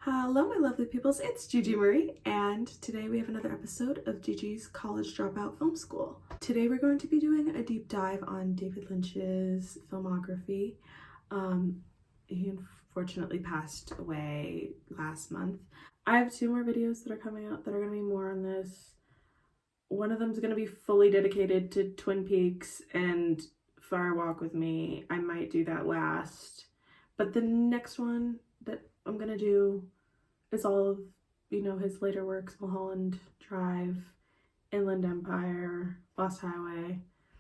Hello, my lovely peoples, it's Jijimaherie, and today we have another episode of Jiji's College Dropout Film School. Today we're going to be doing a deep dive on David Lynch's filmography. He unfortunately passed away last month. I have two more videos that are coming out that are going to be more on this. One of them is going to be fully dedicated to Twin Peaks and Fire Walk with Me. I might do that last. But the next one that I'm gonna do is all of, his later works: Mulholland Drive, Inland Empire, Lost Highway.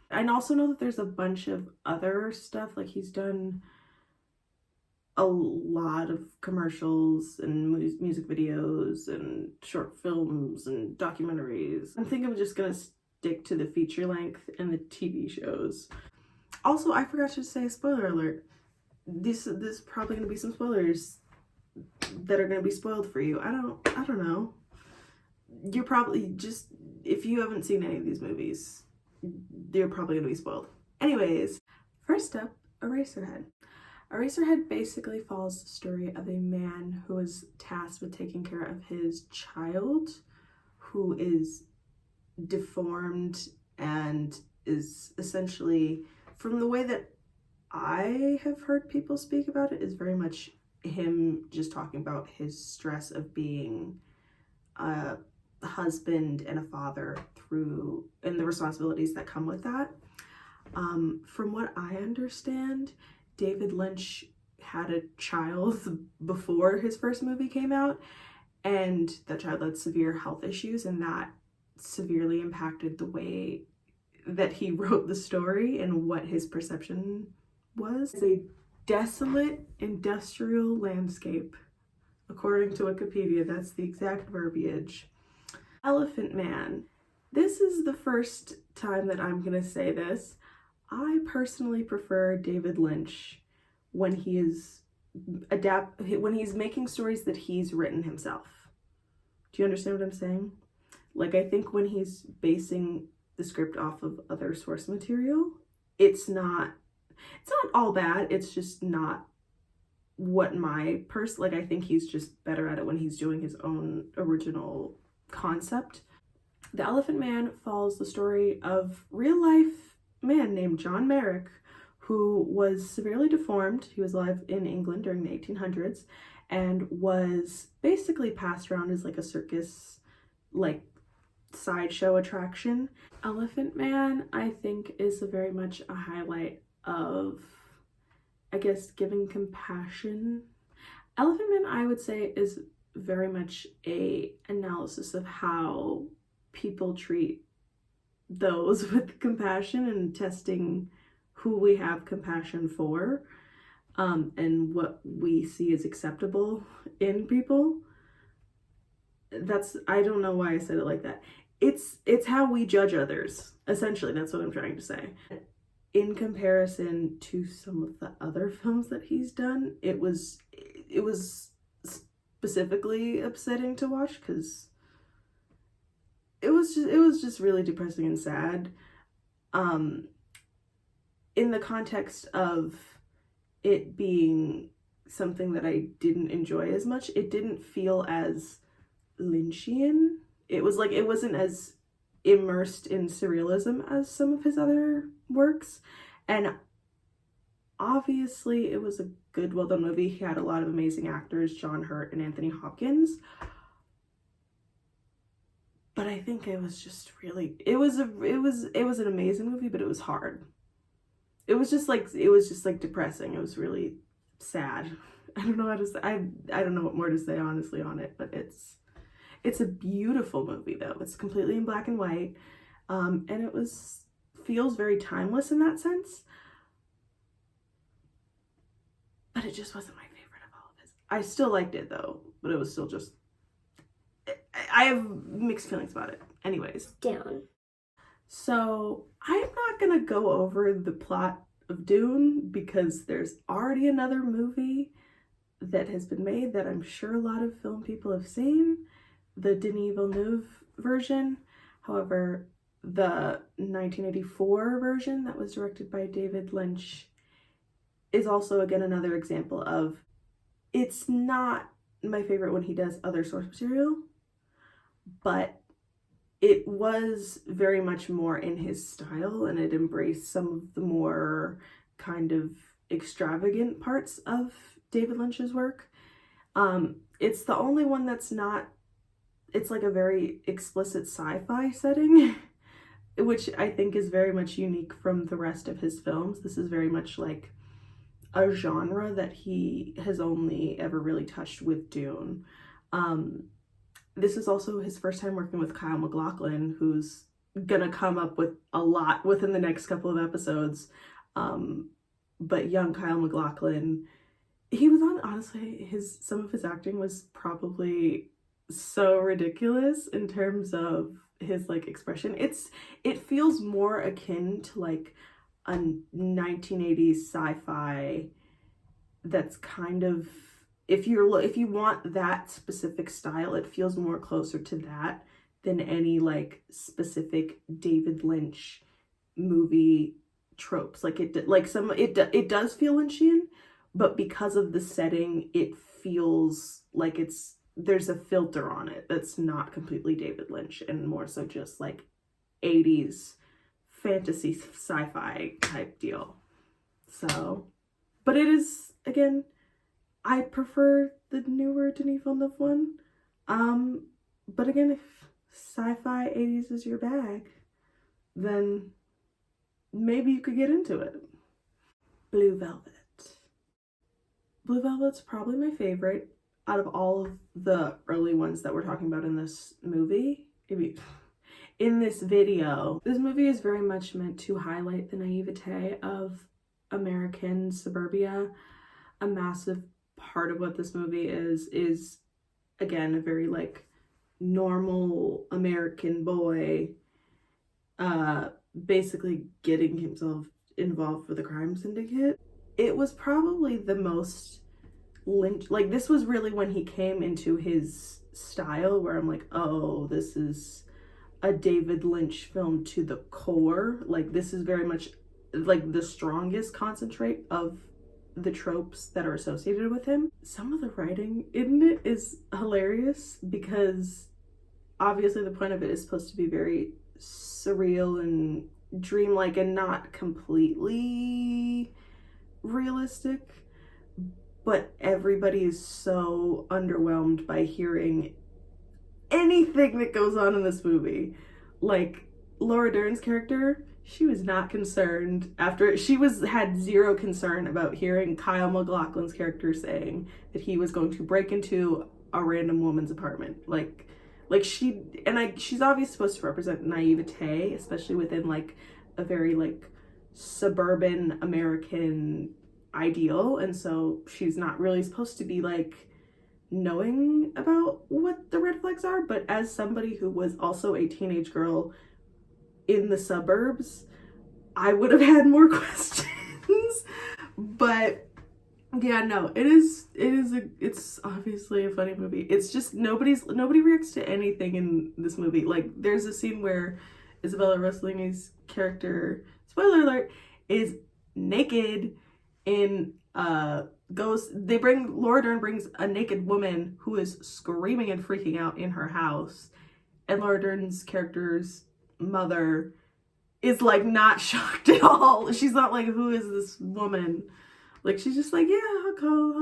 I also know that there's a bunch of other stuff, like he's done a lot of commercials and music videos and short films and documentaries. I think I'm just gonna stick to the feature length and the TV shows. Also, I forgot to say, spoiler alert, this is probably gonna be some spoilers that are gonna be spoiled for you. I don't know. You're probably just, if you haven't seen any of these movies, you're probably gonna be spoiled. Anyways, first up, Eraserhead. Eraserhead basically follows the story of a man who is tasked with taking care of his child who is deformed and is essentially, from the way that I have heard people speak about it, is very much him just talking about his stress of being a husband and a father and the responsibilities that come with that. From what I understand, David Lynch had a child before his first movie came out, and that child had severe health issues, and that severely impacted the way that he wrote the story and what his perception was. It's a desolate industrial landscape, according to Wikipedia. That's the exact verbiage. Elephant Man. This is the first time that I'm gonna say this. I personally prefer David Lynch when he's making stories that he's written himself. Do you understand what I'm saying? Like, I think when he's basing the script off of other source material, it's not all bad. It's just not what I think he's just better at it when he's doing his own original concept. The Elephant Man follows the story of real life man named John Merrick, who was severely deformed. He was alive in England during the 1800s and was basically passed around as like a circus, like sideshow attraction. Elephant Man, I think, is very much a highlight of, I guess, giving compassion. Elephant Man, I would say, is very much a analysis of how people treat those with compassion and testing who we have compassion for, and what we see as acceptable in people. I don't know why I said it like that. It's how we judge others. Essentially, that's what I'm trying to say. In comparison to some of the other films that he's done, it was specifically upsetting to watch because it was just really depressing and sad. In the context of it being something that I didn't enjoy as much, it didn't feel as Lynchian. It wasn't as immersed in surrealism as some of his other works, and obviously it was a good, well done movie. He had a lot of amazing actors, John Hurt and Anthony Hopkins, but I think it was just really, it was an amazing movie, but it was hard. It was just like depressing. It was really sad. I don't know how to say, I don't know what more to say honestly on it, but it's a beautiful movie though. It's completely in black and white, and it feels very timeless in that sense. But it just wasn't my favorite of all of his. I still liked it though, but it was still just, I have mixed feelings about it. Anyways. Down. So I'm not gonna go over the plot of Dune because there's already another movie that has been made that I'm sure a lot of film people have seen, the Denis Villeneuve version. However, the 1984 version that was directed by David Lynch is also, again, another example of, it's not my favorite when he does other source material, but it was very much more in his style, and it embraced some of the more kind of extravagant parts of David Lynch's work. It's the only one that's not, it's like a very explicit sci-fi setting, which I think is very much unique from the rest of his films. This is very much like a genre that he has only ever really touched with Dune. This is also his first time working with Kyle MacLachlan, who's gonna come up with a lot within the next couple of episodes. But young Kyle MacLachlan, he was on, honestly, some of his acting was probably so ridiculous in terms of his like expression. It feels more akin to like a 1980s sci-fi that's kind of, if you want that specific style, it feels more closer to that than any like specific David Lynch movie tropes. Like it does feel Lynchian, but because of the setting, it feels like there's a filter on it that's not completely David Lynch and more so just like 80s fantasy sci-fi type deal. So, but it is, again, I prefer the newer Denis Villeneuve one. But again, if sci-fi 80s is your bag, then maybe you could get into it. Blue Velvet. Blue Velvet's probably my favorite out of all of the early ones that we're talking about in this movie. In this video. This movie is very much meant to highlight the naivete of American suburbia. A massive part of what this movie is again a very like normal American boy basically getting himself involved with a crime syndicate. It was probably the most Lynch, like this was really when he came into his style where I'm like, oh, this is a David Lynch film to the core. Like this is very much like the strongest concentrate of the tropes that are associated with him. Some of the writing in it is hilarious because obviously the point of it is supposed to be very surreal and dreamlike and not completely realistic, but everybody is so underwhelmed by hearing anything that goes on in this movie. Like Laura Dern's character, she was not concerned had zero concern about hearing Kyle MacLachlan's character saying that he was going to break into a random woman's apartment. She's obviously supposed to represent naivete, especially within like a very like suburban American ideal, and so she's not really supposed to be like knowing about what the red flags are. But as somebody who was also a teenage girl in the suburbs, I would have had more questions. But yeah, no, it's obviously a funny movie. It's just nobody reacts to anything in this movie. Like there's a scene where Isabella Rossellini's character, spoiler alert, is naked in Laura Dern brings a naked woman who is screaming and freaking out in her house, and Laura Dern's character's mother is like not shocked at all. She's not like, who is this woman? Like she's just like, yeah, I'll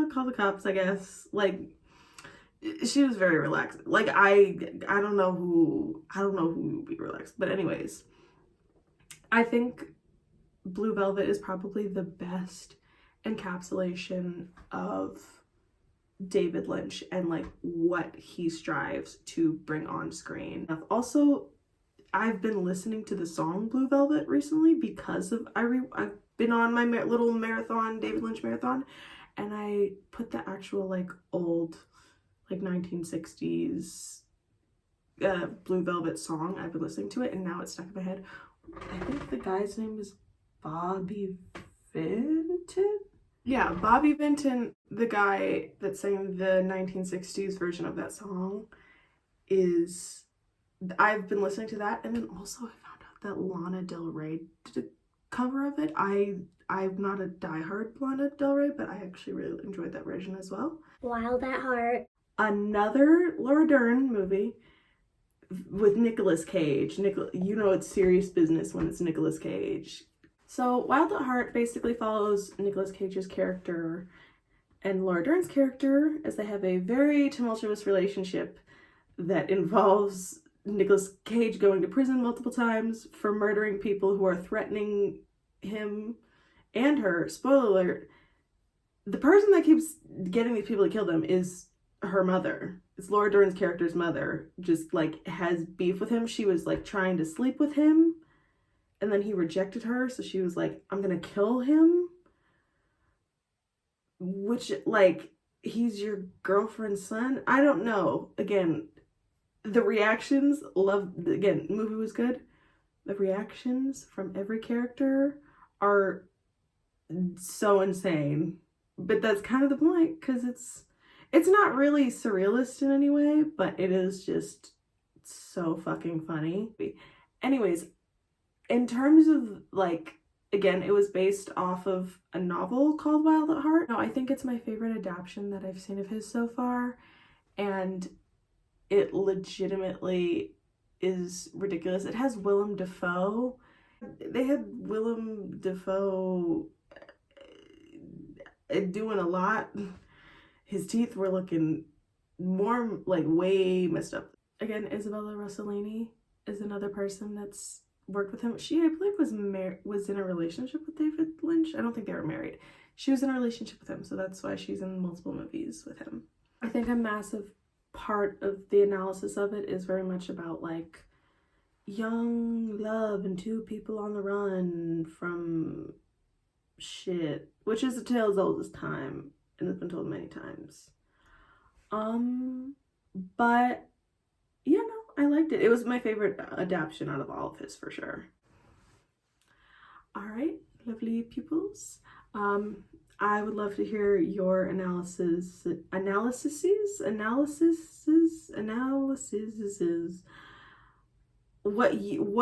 call the cops, I guess. Like she was very relaxed. Like I don't know who would be relaxed. But anyways, I think Blue Velvet is probably the best encapsulation of David Lynch and like what he strives to bring on screen. Also, I've been listening to the song Blue Velvet recently because of I've been on my little marathon, David Lynch marathon, and I put the actual like old like 1960s Blue Velvet song. I've been listening to it and now it's stuck in my head. I think the guy's name is Bobby Vinton? Yeah, Bobby Vinton, the guy that sang the 1960s version of that song, I've been listening to that, and then also I found out that Lana Del Rey did a cover of it. I'm not a diehard Lana Del Rey, but I actually really enjoyed that version as well. Wild at Heart. another Laura Dern movie with Nicolas Cage. You know it's serious business when it's Nicolas Cage. So Wild at Heart basically follows Nicolas Cage's character and Laura Dern's character as they have a very tumultuous relationship that involves Nicolas Cage going to prison multiple times for murdering people who are threatening him and her. Spoiler alert, the person that keeps getting these people to kill them is her mother. It's Laura Dern's character's mother, just like has beef with him. She was like trying to sleep with him and then he rejected her, so she was like, I'm gonna kill him. Which, like, he's your girlfriend's son? I don't know. Again, the reactions, again, the movie was good. The reactions from every character are so insane. But that's kind of the point, because it's not really surrealist in any way, but it is just so fucking funny. Anyways, in terms of, like, again, it was based off of a novel called Wild at Heart. No, I think it's my favorite adaptation that I've seen of his so far, and it legitimately is ridiculous. It has Willem Dafoe. They had Willem Dafoe doing a lot. His teeth were looking more like way messed up. Again, Isabella Rossellini is another person that's worked with him. She, I believe, was in a relationship with David Lynch. I don't think they were married. She was in a relationship with him, so that's why she's in multiple movies with him. I think a massive part of the analysis of it is very much about, like, young love and two people on the run from shit, which is a tale as old as time and has been told many times. But yeah, no, I liked it. It was my favorite adaptation out of all of his, for sure. All right, lovely pupils. I would love to hear your analyses. What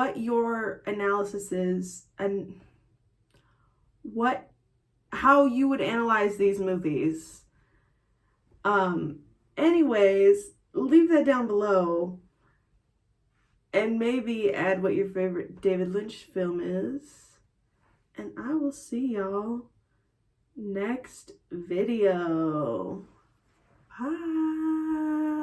your analysis is, and how you would analyze these movies. Anyways, leave that down below. And maybe add what your favorite David Lynch film is. And I will see y'all next video. Bye.